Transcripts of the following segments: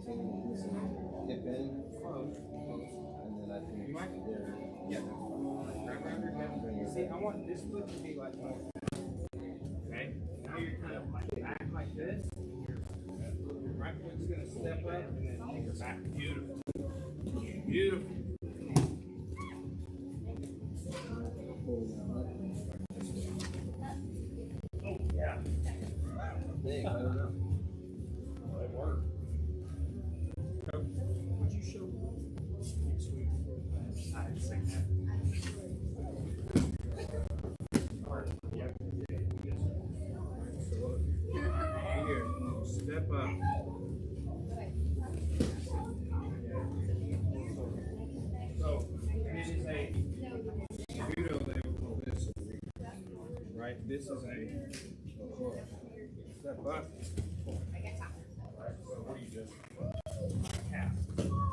hip in, close, and then I think you might be there. Yeah. Right around your hip. See, I want this foot to be like more. Okay. Now you're kind of like back like this. Your right foot's gonna step up and then take her back. Beautiful. Beautiful. Oh yeah. Big, I don't know. Well, it worked. Would you show next week? I didn't say that. Yep. So look. Here. Step up. So this is a judo they would call this a right? This is a step up. Right, so what do you do? Tap.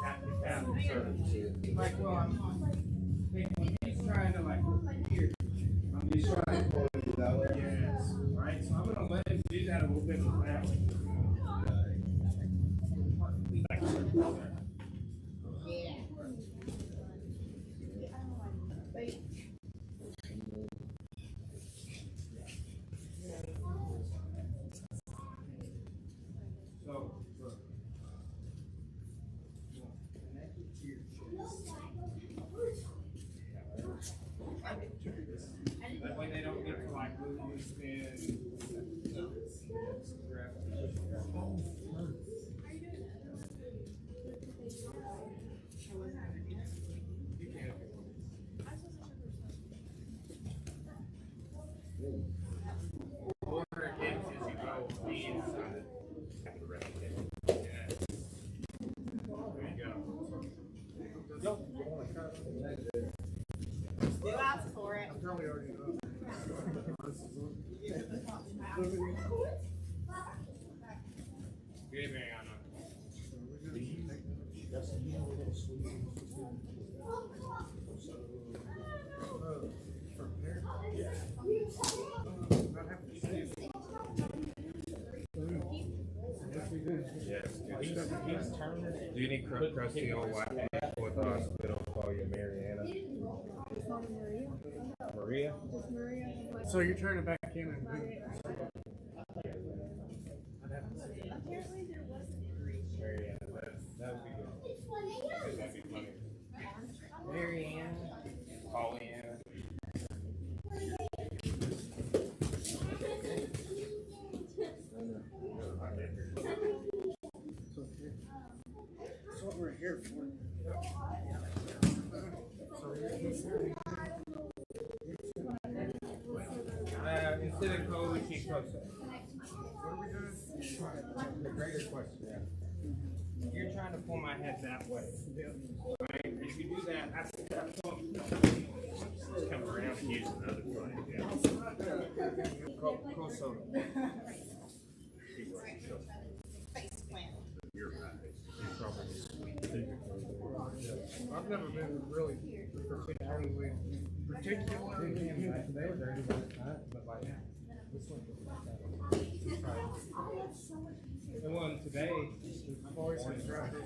Tap your tap. Like, well, I'm thinking when he's trying to like here. I'm just trying to pull it that way. Yes. Right? So I'm gonna let him do that a little bit with that way. Yeah. So, connect it to your chest. That way they don't get to like move, spin. Over against as you go inside. There you go. Still out for it. I'm probably already up. Good, Mariana. Yes. Do you need crusty old white with hospital call you Mariana? Maria? So you're turning back in and Apparently there wasn't injury. Mariana, that would be good. That'd be funny. Marianne. Pollyanna. That's what we're here for. Instead of code, we keep close. What are we doing? The greater question, yeah. You're trying to pull my head that way. Right? If you do that, that's just come around and use another foot. Yeah. Kosoto. Face plant. You're right. You probably I've never been really particularly they were dirty by the time, but like this one the one today always has dropped it.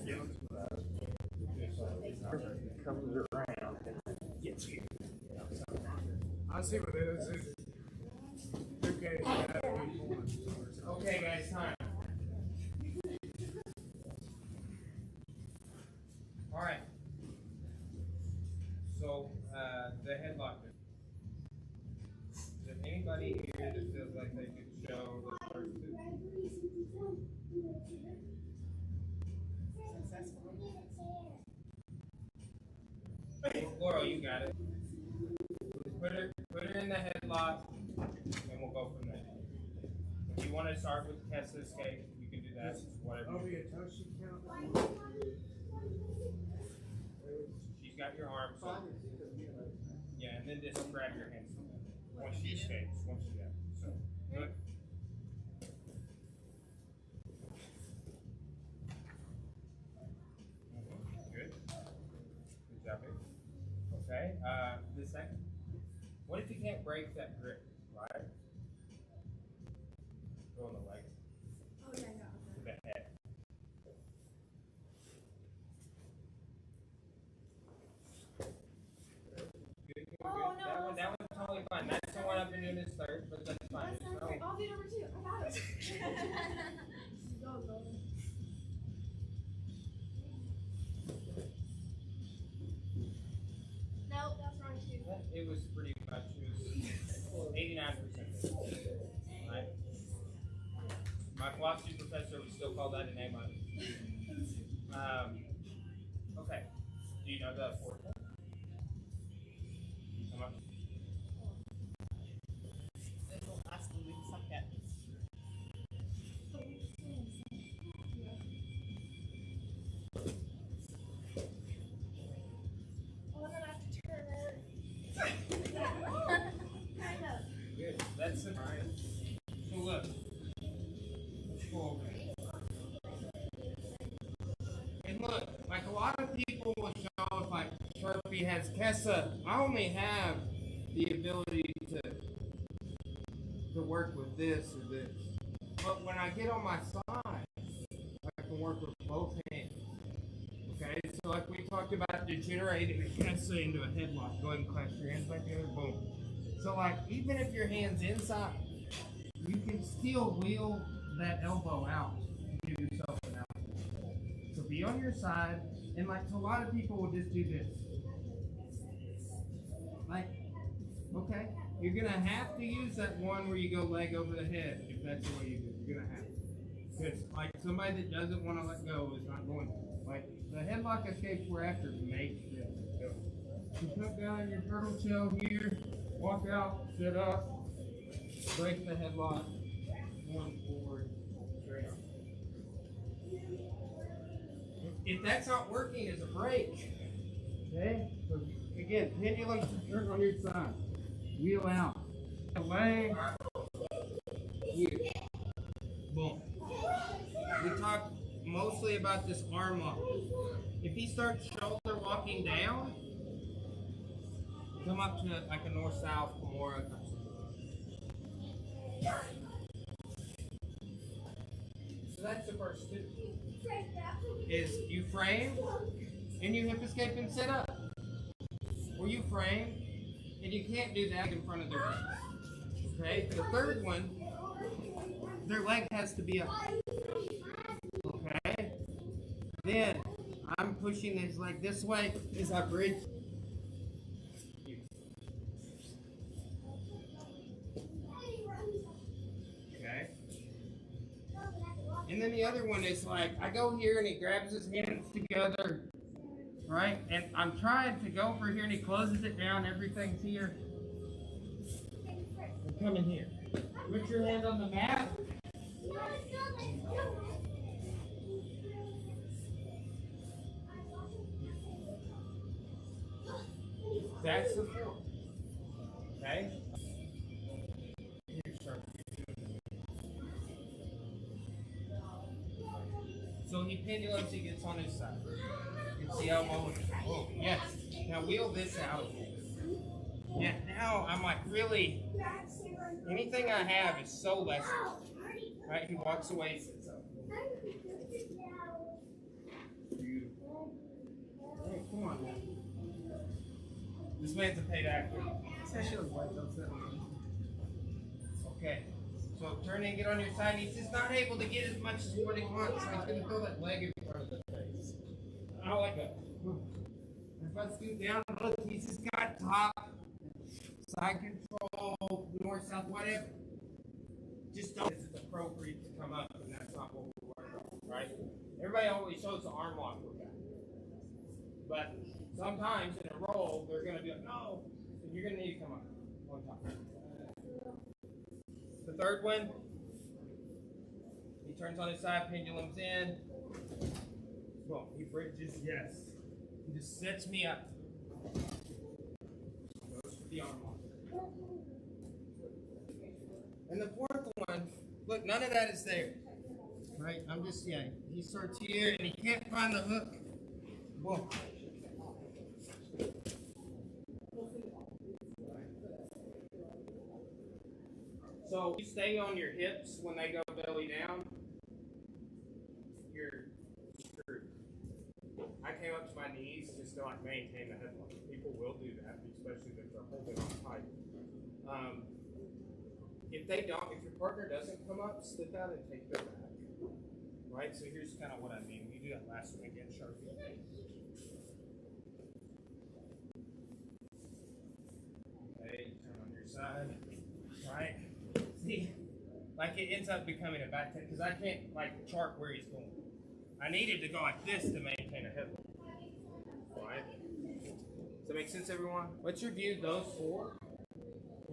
comes around and gets you. I see what it is. Okay, guys, time. All right. So the headlock. Is there anybody here that feels like they could show the first two? Laurel, you got it. Put her in the headlock, and we'll go from there. If you want to start with Tessa escape, you can do that. Whatever. I'll be a touch count. She's got your arm. So yeah, and then just grab your hands once she escapes. Once she gets so good. Good. Good job, babe. Okay. The second. What if you can't break that grip? Right. Go on the leg. Oh, yeah, yeah. To the head. Nope, that's wrong too. It was pretty much, it was 89%. Right? My philosophy professor would still call that a name on it. Okay. Do you know the Forca? How much? This will last when we suck at. Good. That's the right. So look. Let's go over it. And look, like a lot of people will show if like Sharpie has Kessa, I only have the ability to work with this or this. But when I get on my side, I can work with both hands. Okay, so like we talked about degenerating a Kessa into a headlock. Go ahead and clasp your hands back together, boom. So like even if your hand's inside, you can still wheel that elbow out to give yourself an out. So be on your side, and like so a lot of people will just do this. Like, okay, you're gonna have to use that one where you go leg over the head if that's the way you do it. You're gonna have to. Because like somebody that doesn't want to let go is not going to. Like the headlock escapes we're after makes this. You put down your turtle shell here, walk out, sit up, break the headlock, one forward, straight up. If that's not working as a break, okay? So again, pendulum turn on your side. Wheel out. Away. Here. Boom. We talked mostly about this arm lock. If he starts shoulder walking down, come up to like a north-south Kimura. So that's the first two. Is you frame and you hip escape and sit up. Or you frame and you can't do that in front of their legs. Okay? The third one, their leg has to be up. Okay? Then I'm pushing his leg this way as I bridge. Okay? And then the other one is like, I go here and he grabs his hands together, right? And I'm trying to go for here and he closes it down, everything's here. And come in here. Put your hand on the mat. That's the fourth. Okay? So he pendulums, he gets on his side. You can see how I'm almost. Oh, yes. Now wheel this out. Yeah, now I'm like really. Anything I have is so less. Right? He walks away. Sits up. Beautiful. Hey, come on, man. This man's a paid actor. Okay. So turn and get on your side. He's just not able to get as much as what he wants, so he's going to throw that leg in front of the face. I like that. If I scoot down, look, he's just got top, side control, north, south, whatever. Just don't. It's appropriate to come up, and that's not what we're worried about, right? Everybody always shows the arm lock with that. But sometimes in a roll, they're going to be like, no, and you're going to need to come up one time. The third one, he turns on his side, pendulums in. Boom, he bridges, yes. He just sets me up. Goes for the arm lock. And the fourth one, look, none of that is there. Right? I'm just, yeah, he starts here and he can't find the hook. Boom. So you stay on your hips when they go belly down, you're screwed. I came up to my knees just to like maintain the headlock. People will do that, especially if they're holding on tight. if they don't, if your partner doesn't come up, slip out and take their back. Right? So here's kind of what I mean. You do that last one again, Sharpie. Okay, turn on your side. Right? See, like it ends up becoming a back because I can't like chart where he's going. I needed to go like this to maintain a hip. Right? Does that make sense, everyone? Let's review those four.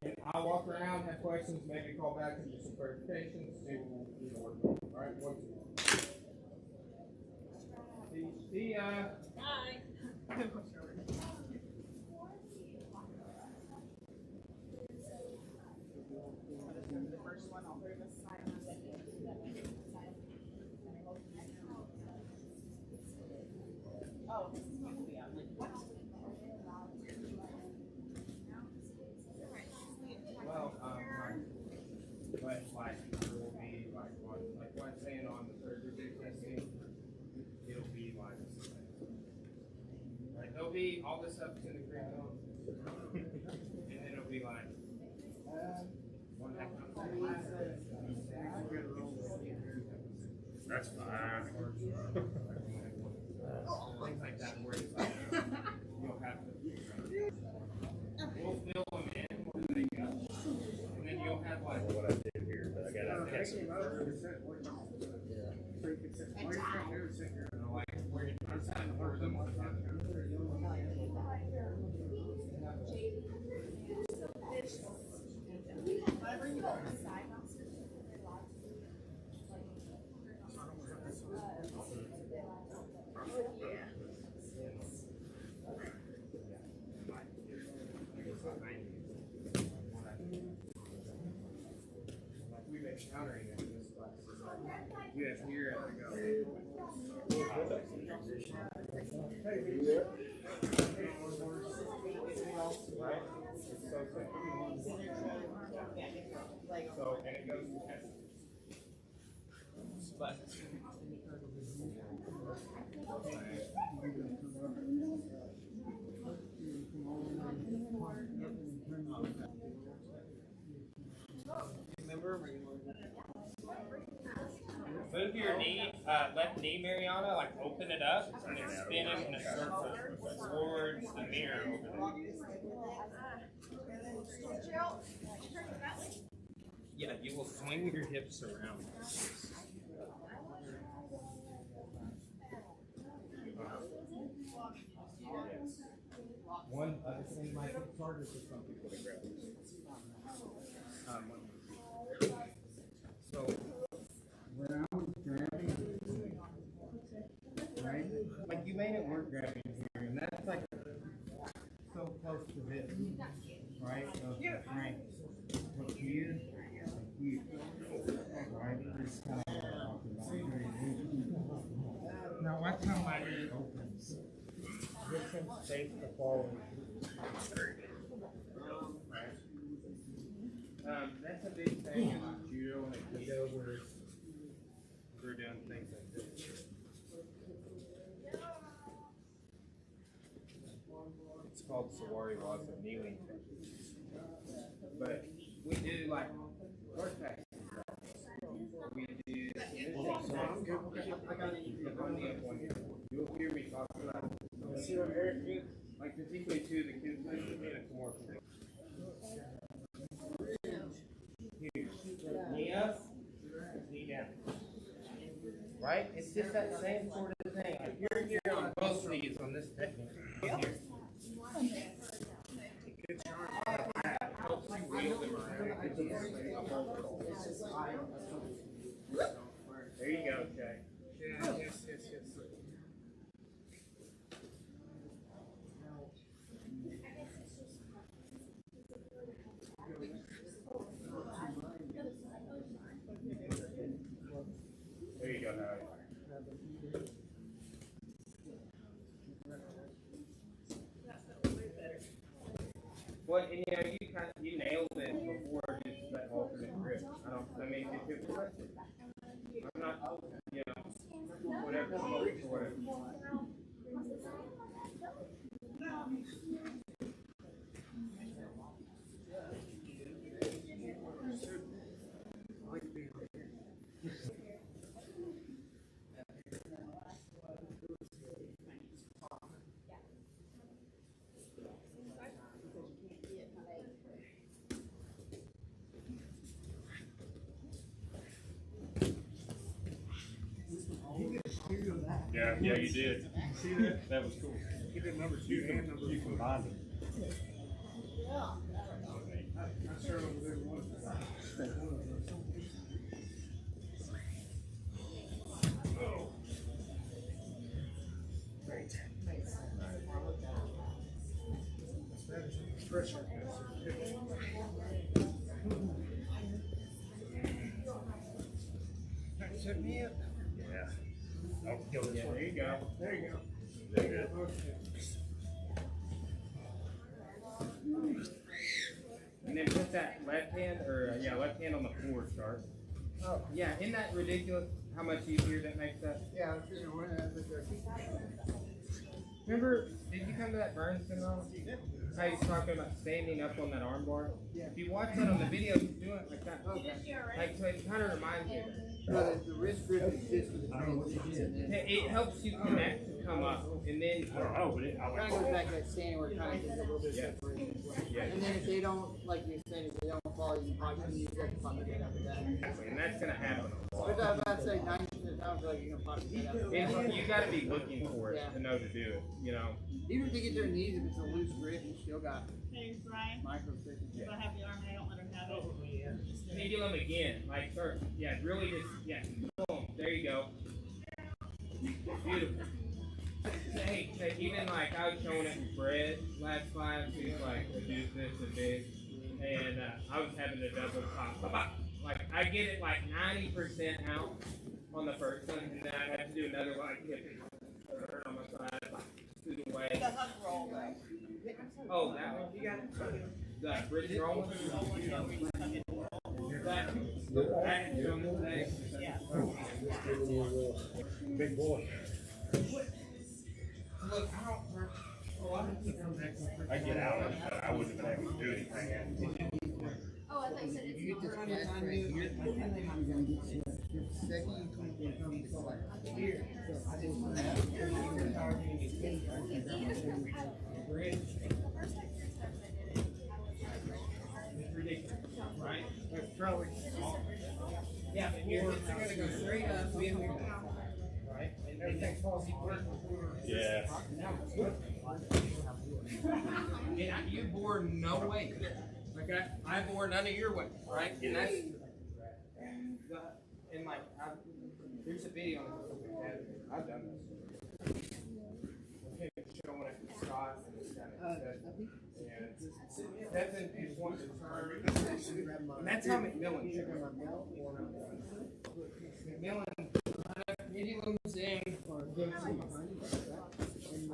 And I'll walk around, have questions, maybe call back and do some clarifications, see what we'll work on. All right, one, two. See ya. Bye. The first one, I'll put this side on the second. Oh, this is going to be on like what? Well, but like there will be like what I'm saying on the third degree testing, it'll be like right. There'll be all this stuff in the curriculum, and then it'll be like one half. That's fine. Things like that where it's like you'll have to we'll fill them in where they go. And then you'll have like what I did here, but I gotta catch some like where you inside for them. Whatever you want to side on. We've been encountering it in this class. You have here and go. Right? It's so simple. So, and it goes to test. But move your knee, left knee, Mariana, like open it up and then spin it in a circle towards the mirror over there. Yeah, you will swing your hips around. One other thing might be harder for some people to grab. So when I was grabbing, right? Like you made it work grabbing here, and that's like so close to this, right? So right. But here, right? This kind of what I'm talking about. Now watch how my knee opens. This thing stays the forward. That's a big thing in like judo and aikido where we're doing things like this. It's called Sawari Waza kneeling. But we do like horseback. We do. I got it. You'll hear me talk about it. See what Eric did? Like particularly to the kids, it's more. Knee up, knee down. Right? It's just that same sort of thing. If you're here on both knees on this technique, here. Helps you wheel them around. There you go, Jay. Yes. There you go, Harry. Well, and you know, you nailed it before just that alternate grip. I mean, if it was, I'm not, you know, whatever, whatever. Yeah, yeah, you did. See that? That was cool. He did number 2 and number You 4. combined them. I sure over there one of them. Pressure. Set me up. Yeah. Oh, go this Yeah, there way. you go. There you go. There you go. Okay. And then put that left hand, or yeah, left hand on the floor, start. Oh, Yeah, isn't that ridiculous how much easier that makes that? yeah, I figured when I was there. Remember, did you come to that Burns syndrome? How he's talking about standing up on that arm bar? Yeah. If you watch that on the video, he's doing it like that. Like, so it kind of reminds me of that. The wrist grip exists with the thing. It helps you connect to come up, and then I don't know, but it, I Kind of goes back to that standing where it kind of gets a little bit Yeah. separation. Yeah. And then if they don't, like you're saying, if they don't follow you, probably can use that to pop your head up with that. exactly, and that's gonna happen. But I was about to say 90% of the time, I feel like you're gonna pop your head up. with that. And you gotta be looking for it Yeah. to know to do it. You know. Even if they get their knees, if it's a loose grip, you still got Hey, Brian, micro stitches. if I have the arm and I don't let her have it. And you do them again, like start. Yeah, really just boom. There you go. Beautiful. Hey, even like I was showing it bread last class. He was like, reduce this and this, and I was having to double pop. Like I get it like 90% out on the first one, and then I have to do another like hip on my side, like through the way. The hug roll, though. Oh, that one you got it. The bridge roll. That is on the thing. Yeah. big boy. Look, I get out, but I wouldn't have been able to do anything. Oh, I thought you said If it's you get this flash right here, you're gonna get sick. The second you come here, it's like here. So I just want to have it's ridiculous, right? That's probably. Yeah, but you're gonna go straight up, be in here, right? And everything falls apart. Yeah. And you bore no weight. Like I bore none of your weight, right? And that's and like there's a video on it. I've done this. Okay, showing it to Scott and this kind of stuff. And Stephen is one to turn. And that's how McMillan should McMillan zing.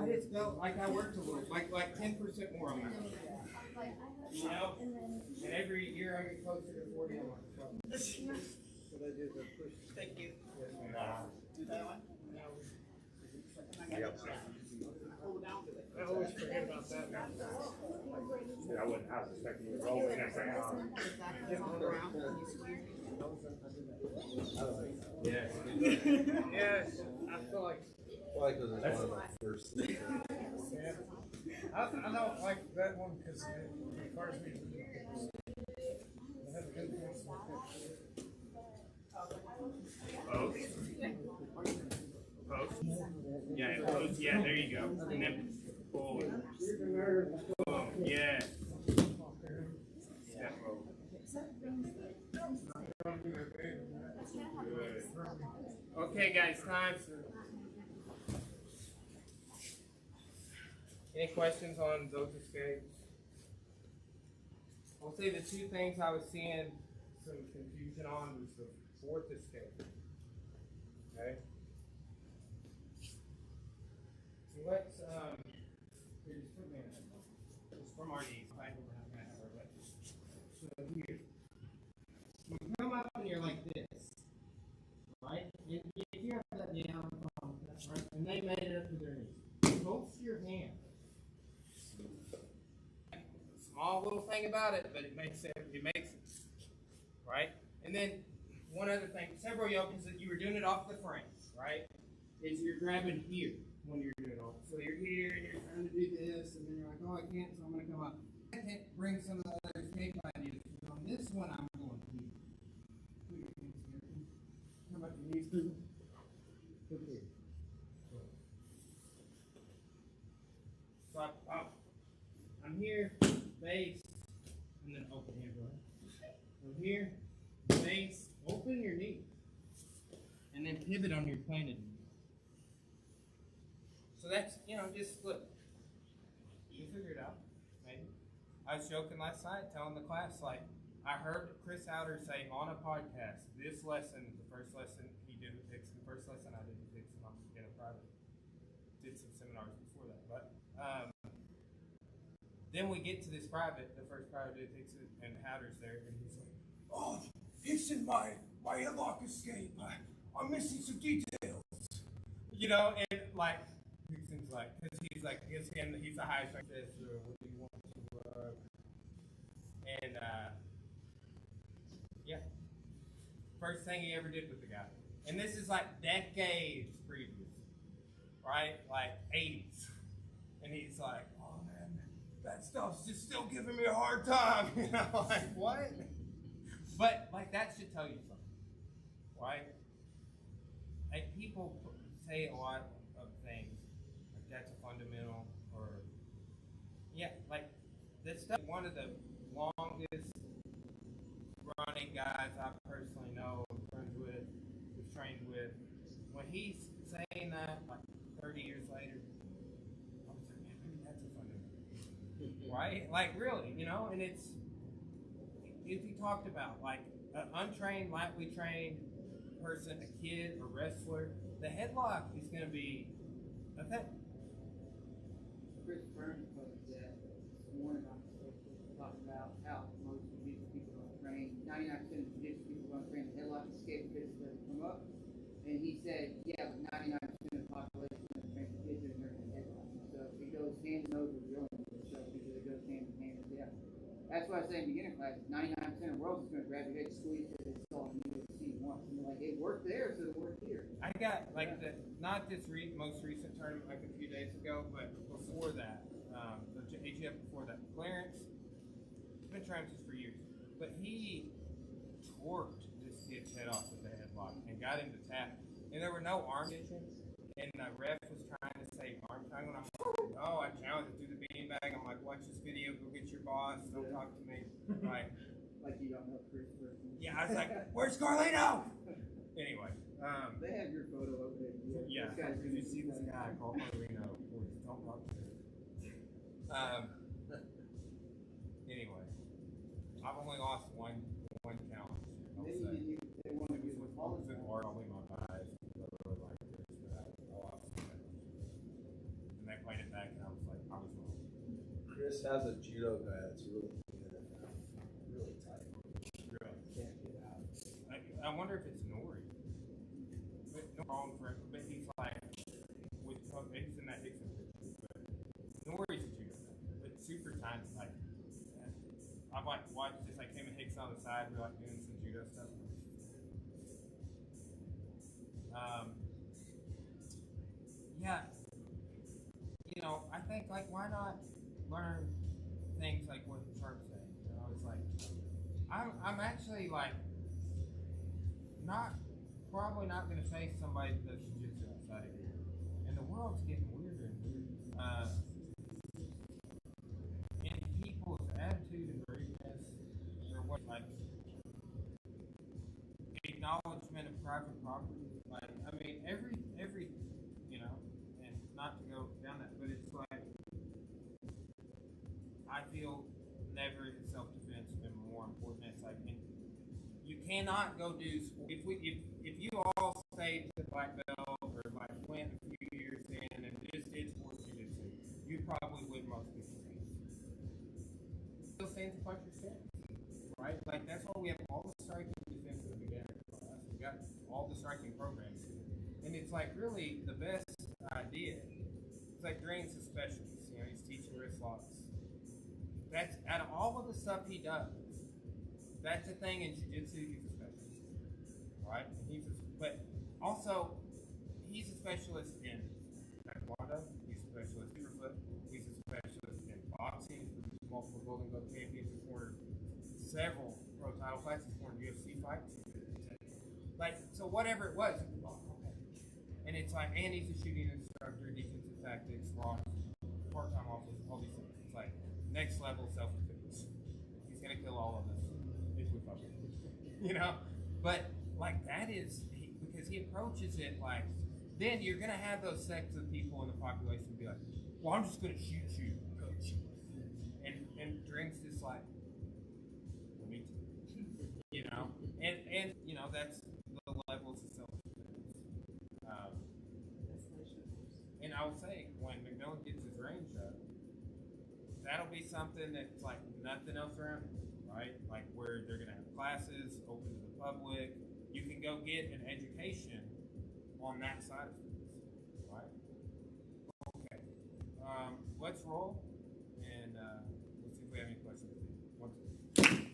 I just felt like I worked a little, like 10% more on that. You know? And every year I get closer to 40 on my Thank you. Nah. Do that one. Yep. Hold down to it. I always forget about that. I wouldn't have expected you to roll the next thing on. Yes. Yes, I feel like. Why? Because it's one of my first things. Yeah. I don't like that one because it requires me to do it. I have a good sense of Post. Yeah, post. Yeah, there you go. And then forward. Boom. Yeah. Step roll. Good. Okay, guys, time. Any questions on those escapes? I'll say the two things I was seeing some confusion on was the fourth escape. Okay. So let's here, just put me in it. It's from our knees. I hope we're not gonna have our legs. So here. You come up and you're like this. Right? If you have that down, right? And they made it up to their knees. Post your hand. Small little thing about it, but it makes it. Right? And then one other thing, several yokers that you were doing it off the frame, right? Is you're grabbing here when you're doing it off. So you're here and you're trying to do this, and then you're like, oh, I can't, so I'm gonna come up. I can't bring some of the other escape ideas. On this one, I'm going here. Put your hands here. Come up your knees. Look here. So base, and then open here, bro. From here, base, open your knee, and then pivot on your planted knee. So that's, just look. You figure it out, maybe. I was joking last night, telling the class, like, I heard Chris Outer say on a podcast, this lesson, the first lesson he did with Dixon, the first lesson I did with Dixon, I'm in a private, did some seminars before that, but then we get to this private, the first private did Dixon, and Howder's there, and he's like, oh, Dixon, my headlock escape, I'm missing some details. And like, Dixon's like, because he's like, he's a high strength, what do you want to, and yeah, first thing he ever did with the guy. And this is like decades previous, right? Like 80s. And he's like, oh man, that stuff's just still giving me a hard time. Like, what? But like that should tell you something, right? Like people say a lot of things, like that's a fundamental, or like this stuff. One of the longest running guys I personally know, friends with, was trained with, when he's saying that, like 30 years later, I was like, man, maybe that's a fundamental, right? Like really, and it's, if you talked about like an untrained, lightly trained person, a kid, a wrestler, the headlock is going to be effective. Chris Burns posted that this morning on Facebook, talking about how most jiu-jitsu people don't train. 99% of jiu-jitsu people don't train the headlock escape because it doesn't come up. And he said, yeah, but 99% of the population doesn't train jiu-jitsu and they're in the headlock. So it goes hand in hand with drilling. So because it goes hand in hand with that. That's why I say in beginner class, 99% of the world is going to grab your head, squeeze it, it's all you need to see once. And they're like, it worked there, so it worked here. I got like not this most recent tournament like a few days ago, but before that, the AGF before that, Clarence, he's been trying this for years, but he torqued this kid's head off with the headlock and got him to tap, and there were no arm conditions, and the ref was trying to say arm triangle, and I'm like, oh, I challenged him through the beanbag. I'm like, watch this video, go get your boss, don't talk to me, right? Like you don't know Chris Burns. Yeah, I was like, where's Carlino? Anyway. They have your photo up there. Yeah, if you see this guy, call Carlino. Don't talk to him. Anyway, I've only lost one challenge. Maybe they want to It give was all with probably my guys. I really like this, but I lost the challenge. And they played it back, and I was like, I was wrong. Chris has a judo guy that's really good at that. Really tight. Really? Can't get out. I wonder if it's Nori. But no wrong for it, but he's like, he's in that Dixon picture, but Nori's a judo guy, but super tiny. Like, I've like watched this, like him and Hicks on the side, we're like doing some judo stuff. Yeah, I think like why not learn things like what the Sharp said? It's like I'm actually like probably not going to face somebody that does jiu-jitsu outside of here, and the world's getting weirder and weirder. And people's attitude and rudeness, or what like acknowledgement of private property, like I mean every and not to go down that, but it's like I feel never has self-defense been more important. It's like you cannot go do if you all stayed to black belt or like went a few years in and just did sports jiu-jitsu, you probably would most people still stands to punch your stance, right? Like that's why we have all the striking defense in the beginner class. We got all the striking programs, and it's like really the best idea. It's like Drain's a specialist. He's teaching wrist locks. That's out of all of the stuff he does. That's the thing in jiu-jitsu. He's a specialist, right? And but also he's a specialist in taekwondo. He's a specialist in superfoot. He's a specialist in boxing. He's multiple Golden Glove champions. He's cornered several pro title fights. He's cornered UFC fights. Like so, whatever it was. And it's like, and he's a shooting instructor, defensive tactics, law, part-time office, all these things. It's like next level self-defense. kill all of us if we fuck with him. You know? But like that is because he approaches it like then you're gonna have those sects of people in the population be like, well, I'm just gonna shoot you, coach. And Drink's just like, well, me too. You know? And you know, that's the levels of self-defense. And I will say, when McMillan gets his range up, that'll be something that's like nothing else around it, right? Like where they're gonna have classes open to the public. You can go get an education on that side of things, right? Okay. Let's roll, and let's see if we have any questions. One, two.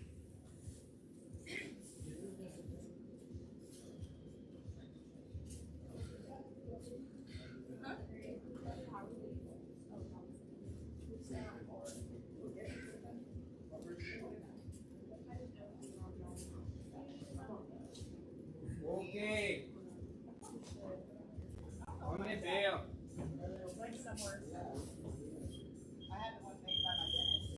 Okay. On the bell. Like somewhere.